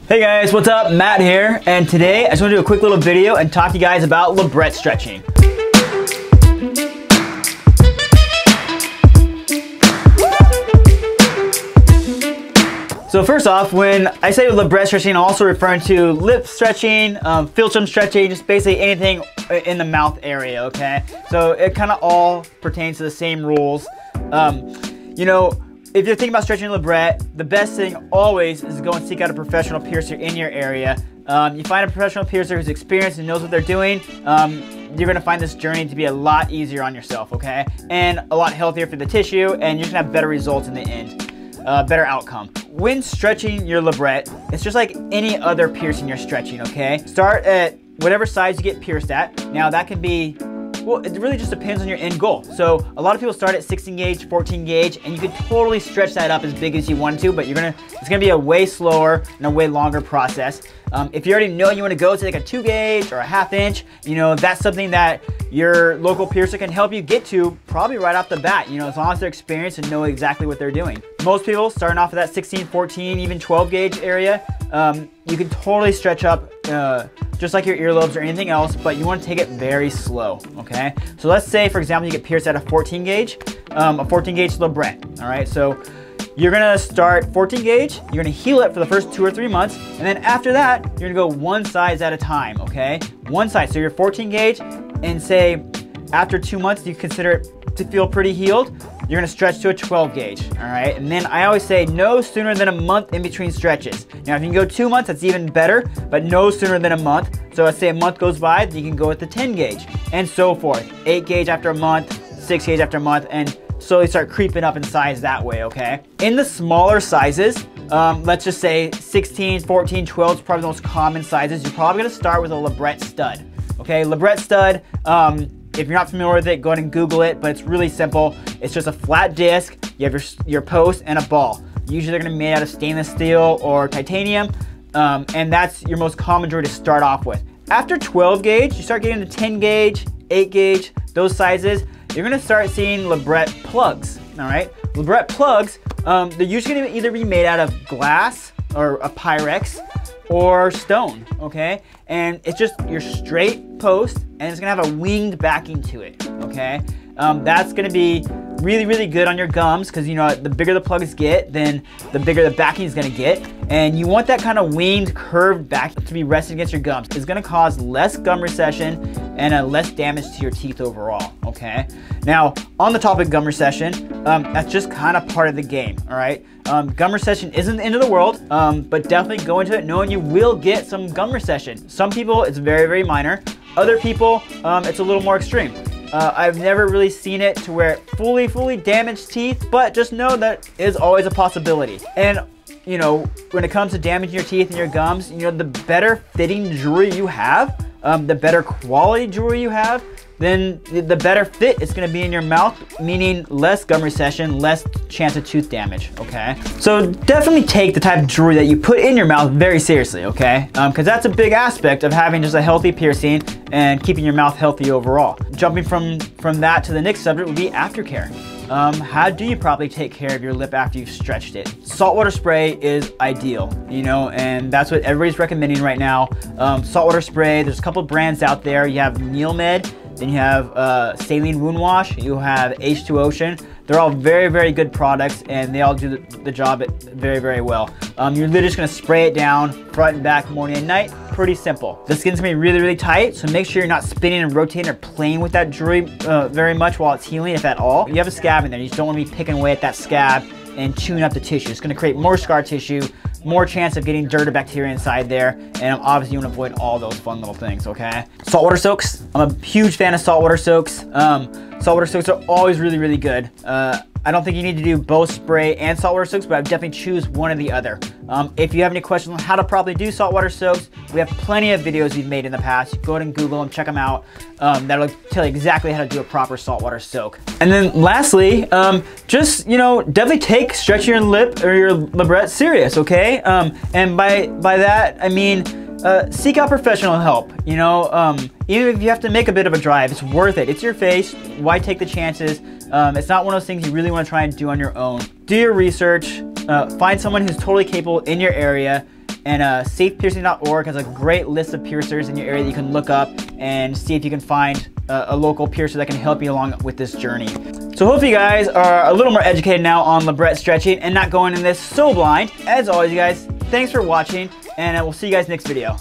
Hey guys, what's up? Matt here, and today I just want to do a quick little video and talk to you guys about Labret stretching. So first off, when I say Labret stretching, I'm also referring to lip stretching, philtrum stretching, just basically anything in the mouth area, okay? So it kind of all pertains to the same rules. You know, if you're thinking about stretching Labret, the best thing always is to go and seek out a professional piercer in your area. You find a professional piercer who's experienced and knows what they're doing, you're gonna find this journey to be a lot easier on yourself, okay? And a lot healthier for the tissue, and you're gonna have better results in the end, better outcome. When stretching your Labret, it's just like any other piercing you're stretching, okay? Start at whatever size you get pierced at. Now that can be, well, it really just depends on your end goal. So a lot of people start at 16 gauge, 14 gauge, and you can totally stretch that up as big as you want to, but it's gonna be a way slower and a way longer process. If you already know you wanna go to like a 2 gauge or a 1/2 inch, you know, that's something that your local piercer can help you get to probably right off the bat, you know, as long as they're experienced and know exactly what they're doing. Most people starting off at that 16, 14, even 12 gauge area, you can totally stretch up just like your earlobes or anything else, but you want to take it very slow, okay? So let's say, for example, you get pierced at a 14 gauge Labret, all right? So you're gonna start 14 gauge, you're gonna heal it for the first 2 or 3 months, and then after that, you're gonna go one size at a time, okay? One size, so you're 14 gauge, and say after 2 months, you consider it to feel pretty healed, you're gonna stretch to a 12 gauge, all right? And then I always say no sooner than a month in between stretches. Now, if you can go 2 months, that's even better, but no sooner than a month. So let's say a month goes by, then you can go with the 10 gauge, and so forth. 8 gauge after a month, 6 gauge after a month, and slowly start creeping up in size that way, okay? In the smaller sizes, let's just say 16, 14, 12 is probably the most common sizes. You're probably gonna start with a Labret Stud, okay? Labret Stud, if you're not familiar with it, go ahead and Google it, but it's really simple. It's just a flat disc, you have your post and a ball. Usually they're gonna be made out of stainless steel or titanium, and that's your most common jewelry to start off with. After 12 gauge, you start getting to 10 gauge, 8 gauge, those sizes, you're gonna start seeing Labret plugs, all right? Labret plugs, they're usually gonna either be made out of glass or a Pyrex or stone, okay? And it's just your straight post, and it's gonna have a winged backing to it, okay? That's gonna be really, really good on your gums, because you know, the bigger the plugs get, then the bigger the backing is gonna get. And you want that kind of winged, curved back to be resting against your gums. It's gonna cause less gum recession and less damage to your teeth overall, okay? Now, on the topic of gum recession, that's just kind of part of the game, all right? Gum recession isn't the end of the world, but definitely go into it knowing you will get some gum recession. Some people, it's very, very minor. Other people, it's a little more extreme. I've never really seen it to where it fully damaged teeth, but just know that is always a possibility. And you know, when it comes to damaging your teeth and your gums, you know, the better fitting jewelry you have, the better quality jewelry you have, then the better fit it's gonna be in your mouth, meaning less gum recession, less chance of tooth damage, okay? So definitely take the type of jewelry that you put in your mouth very seriously, okay? Because that's a big aspect of having just a healthy piercing and keeping your mouth healthy overall. Jumping from that to the next subject would be aftercare. How do you properly take care of your lip after you've stretched it? Saltwater spray is ideal, you know, and that's what everybody's recommending right now. Saltwater spray, there's a couple brands out there. You have Neilmed, then you have Saline Wound Wash, you have H2 Ocean. They're all very, very good products, and they all do the job very, very well. You're literally just gonna spray it down, front and back, morning and night. Pretty simple. The skin's gonna be really, really tight, so make sure you're not spinning and rotating or playing with that jewelry very much while it's healing, if at all. You have a scab in there, you just don't wanna be picking away at that scab and chewing up the tissue. It's gonna create more scar tissue, more chance of getting dirt or bacteria inside there, and obviously you want to avoid all those fun little things, okay? Saltwater soaks. I'm a huge fan of saltwater soaks. Saltwater soaks are always really, really good. I don't think you need to do both spray and saltwater soaks, but I would definitely choose one or the other. If you have any questions on how to properly do saltwater soaks, we have plenty of videos we've made in the past. Go ahead and Google them, check them out. That'll tell you exactly how to do a proper saltwater soak. And then lastly, just, you know, definitely take stretching your lip or your Labret serious, okay? And by that, I mean, seek out professional help, you know, even if you have to make a bit of a drive, it's worth it. It's your face, why take the chances? It's not one of those things you really want to try and do on your own. Do your research, find someone who's totally capable in your area, And safepiercing.org has a great list of piercers in your area that you can look up and see if you can find a local piercer that can help you along with this journey. So hopefully you guys are a little more educated now on Labret stretching and not going in this so blind. As always, you guys, thanks for watching, and we'll see you guys next video.